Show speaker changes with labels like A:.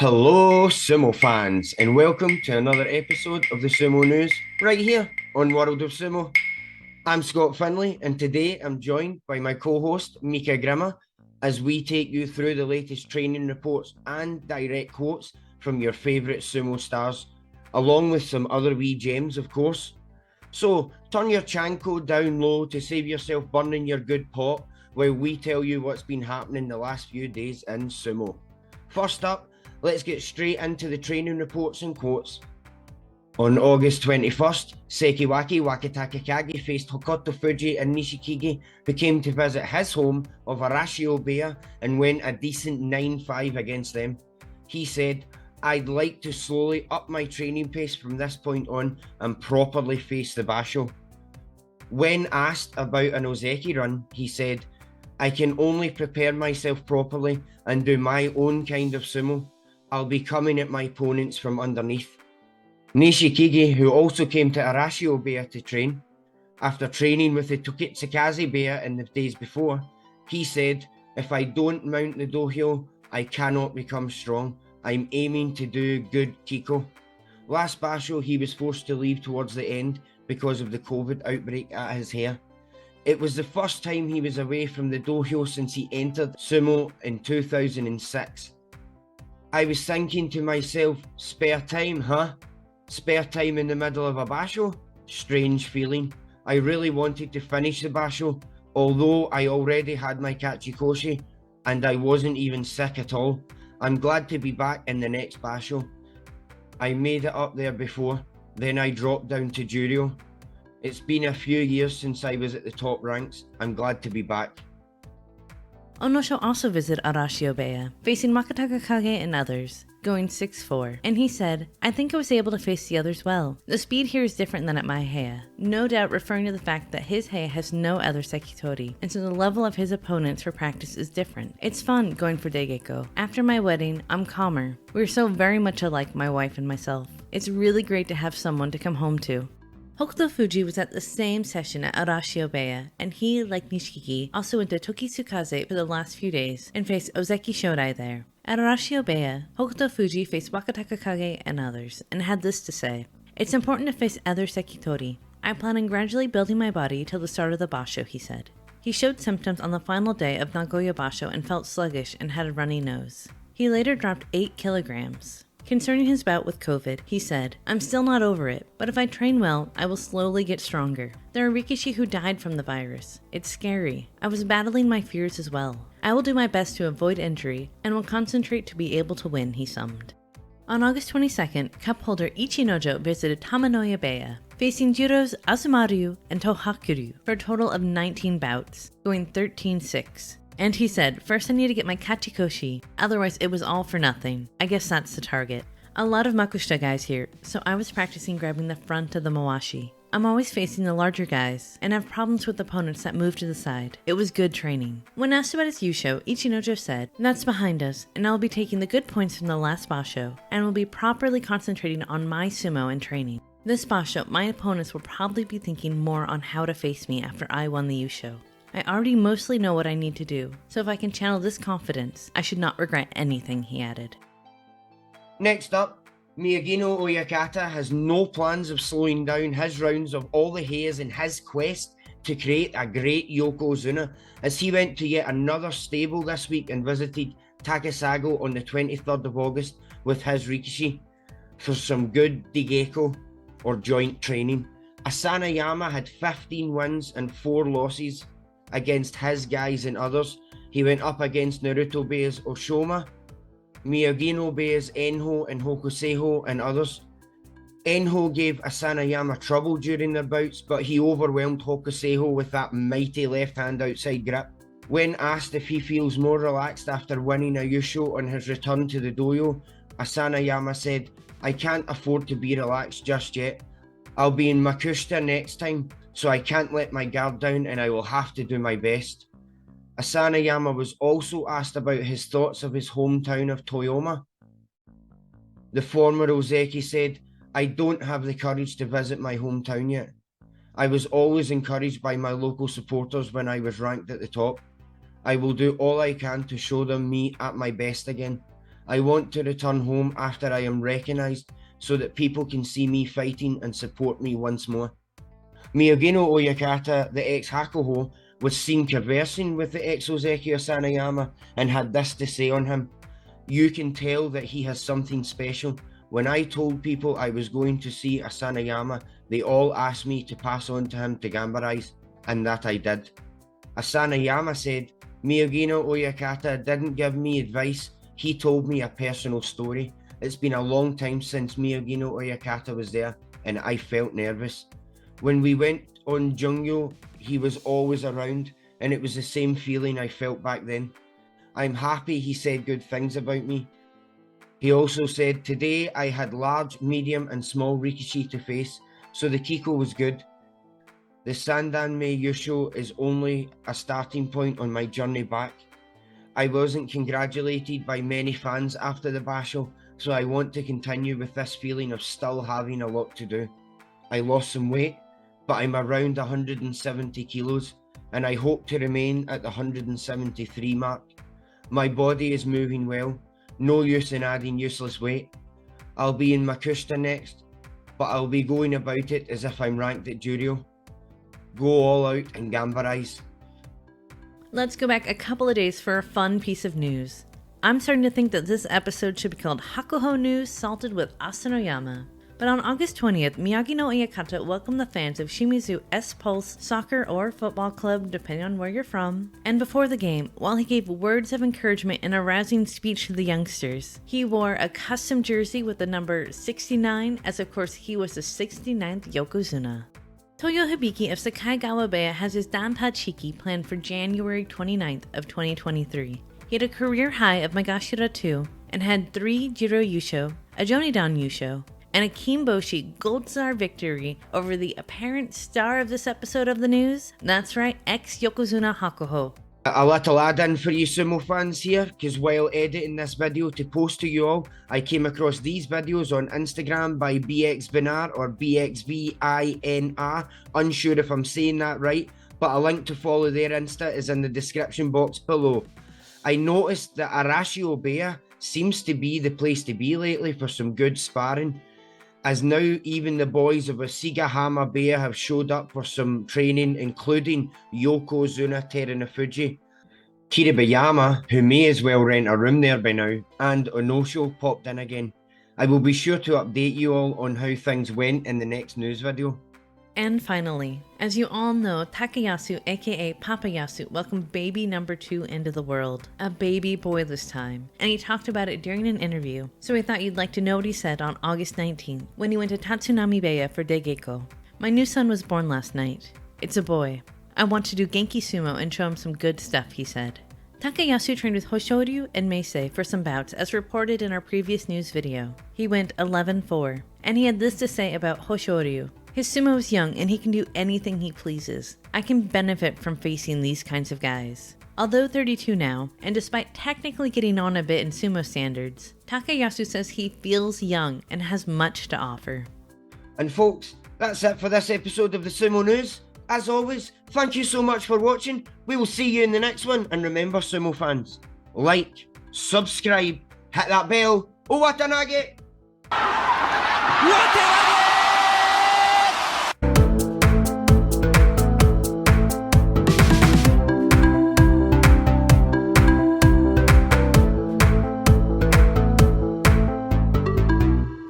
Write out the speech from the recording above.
A: Hello, Sumo fans, and welcome to another episode of the Sumo News right here on World of Sumo. I'm Scott Finley, and today I'm joined by my co-host Mika Grimmer as we take you through the latest training reports and direct quotes from your favourite sumo stars, along with some other wee gems, of course. So turn your chanko down low to save yourself burning your good pot while we tell you what's been happening the last few days in sumo. First up, let's get straight into the training reports and quotes. On August 21st, Sekiwaki Wakatakakage faced Hokuto Fuji and Nishikigi, who came to visit his home of Arashio Bear and went a decent 9-5 against them. He said, "I'd like to slowly up my training pace from this point on and properly face the basho." When asked about an Ozeki run, he said, "I can only prepare myself properly and do my own kind of sumo. I'll be coming at my opponents from underneath." Nishikigi, who also came to Arashio Bear to train, after training with the Tokitsukaze Bear in the days before, he said, "If I don't mount the dohyo, I cannot become strong. I'm aiming to do good kiko." Last basho, he was forced to leave towards the end because of the COVID outbreak at his hair. It was the first time he was away from the dohyo since he entered sumo in 2006. "I was thinking to myself, spare time, huh? Spare time in the middle of a basho? Strange feeling. I really wanted to finish the basho, although I already had my kachikoshi, and I wasn't even sick at all. I'm glad to be back in the next basho. I made it up there before, then I dropped down to Juryo. It's been a few years since I was at the top ranks. I'm glad to be back."
B: Onosho also visited Arashio Beya, facing Wakatakakage and others, going 6-4, and he said, "I think I was able to face the others well. The speed here is different than at my heya," no doubt referring to the fact that his heya has no other sekitori, and so the level of his opponents for practice is different. "It's fun going for Degeko. After my wedding, I'm calmer. We're so very much alike, my wife and myself. It's really great to have someone to come home to." Hokuto Fuji was at the same session at Arashio Beya, and he, like Nishikigi, also went to Tokitsukaze for the last few days and faced Ozeki Shodai there. At Arashio Beya, Hokuto Fuji faced Wakatakakage and others, and had this to say: "It's important to face other sekitori. I plan on gradually building my body till the start of the basho," he said. He showed symptoms on the final day of Nagoya Basho and felt sluggish and had a runny nose. He later dropped 8 kilograms. Concerning his bout with COVID, he said, "I'm still not over it, but if I train well, I will slowly get stronger. There are Rikishi who died from the virus. It's scary. I was battling my fears as well. I will do my best to avoid injury and will concentrate to be able to win," he summed. On August 22nd, cup holder Ichinojo visited Tamanoya Beya, facing Judo's Asumaryu and Tohakuryu for a total of 19 bouts, going 13-6. And he said, "First I need to get my kachikoshi, otherwise it was all for nothing. I guess that's the target. A lot of makushita guys here, so I was practicing grabbing the front of the mawashi. I'm always facing the larger guys, and have problems with opponents that move to the side. It was good training." When asked about his Yusho, Ichinojo said, "That's behind us, and I'll be taking the good points from the last basho, and will be properly concentrating on my sumo and training. This basho, my opponents will probably be thinking more on how to face me after I won the Yusho. I already mostly know what I need to do, so if I can channel this confidence, I should not regret anything," he added.
A: Next up, Miyagino Oyakata has no plans of slowing down his rounds of all the heias in his quest to create a great Yokozuna, as he went to yet another stable this week and visited Takasago on the 23rd of August with his Rikishi for some good Degeko or joint training. Asanayama had 15 wins and 4 losses against his guys and others. He went up against Naruto Bear's Oshoma, Miyagino Bear's Enho and Hokuseiho and others. Enho gave Asanayama trouble during their bouts, but he overwhelmed Hokuseiho with that mighty left hand outside grip. When asked if he feels more relaxed after winning a Yusho on his return to the dojo, Asanayama said, "I can't afford to be relaxed just yet. I'll be in Makushita next time, so I can't let my guard down and I will have to do my best." Asanayama was also asked about his thoughts of his hometown of Toyoma. The former Ozeki said, "I don't have the courage to visit my hometown yet. I was always encouraged by my local supporters when I was ranked at the top. I will do all I can to show them me at my best again. I want to return home after I am recognised so that people can see me fighting and support me once more. Miyagino Oyakata, the ex-Hakuho, was seen conversing with the ex-Ozeki Asanayama and had this to say on him. You can tell that he has something special. When I told people I was going to see Asanayama, they all asked me to pass on to him to gambarize, and that I did. Asanayama said, Miyagino Oyakata didn't give me advice, he told me a personal story. It's been a long time since Miyagino Oyakata was there, and I felt nervous. When we went on Jungyo, he was always around, and it was the same feeling I felt back then. I'm happy he said good things about me. He also said, today I had large, medium and small rikishi to face, so the Kiko was good. The Sandanme Yusho is only a starting point on my journey back. I wasn't congratulated by many fans after the Basho, so I want to continue with this feeling of still having a lot to do. I lost some weight, but I'm around 170 kilos, and I hope to remain at the 173 mark. My body is moving well, no use in adding useless weight. I'll be in Makushita next, but I'll be going about it as if I'm ranked at Juryo. Go all out and gambarize.
B: Let's go back a couple of days for a fun piece of news. I'm starting to think that this episode should be called Hakuho News Salted with Asanayama. But on August 20th, Miyagino Oyakata welcomed the fans of Shimizu S-Pulse Soccer or Football Club, depending on where you're from. And before the game, while he gave words of encouragement and a rousing speech to the youngsters, he wore a custom jersey with the number 69, as of course he was the 69th Yokozuna. Toyohibiki of Sakaigawa Beya has his Danta Chiki planned for January 29th of 2023. He had a career high of Megashira 2 and had 3 Jiro Yusho, a Jonidan Yusho, and a Kimboshi Gold Star victory over the apparent star of this episode of the news. That's right, ex-Yokozuna Hakuho.
A: A little add-in for you sumo fans here, because while editing this video to post to you all, I came across these videos on Instagram by BXBinar or BXBINR, unsure if I'm saying that right, but a link to follow their Insta is in the description box below. I noticed that Arashio Beya seems to be the place to be lately for some good sparring, as now even the boys of Asigahama Beya have showed up for some training, including Yokozuna Terunofuji. Kiribayama, who may as well rent a room there by now, and Onosho popped in again. I will be sure to update you all on how things went in the next news video.
B: And finally, as you all know, Takayasu aka Papayasu welcomed baby number 2 into the world. A baby boy this time. And he talked about it during an interview, so we thought you'd like to know what he said on August 19th when he went to Tatsunami Beya for Degeko. My new son was born last night. It's a boy. I want to do Genki Sumo and show him some good stuff, he said. Takayasu trained with Hoshoryu and Meisei for some bouts as reported in our previous news video. He went 11-4, and he had this to say about Hoshoryu. His sumo is young and he can do anything he pleases. I can benefit from facing these kinds of guys. Although 32 now, and despite technically getting on a bit in sumo standards, Takayasu says he feels young and has much to offer.
A: And folks, that's it for this episode of the Sumo News. As always, thank you so much for watching. We will see you in the next one. And remember, sumo fans, like, subscribe, hit that bell. Owatanage!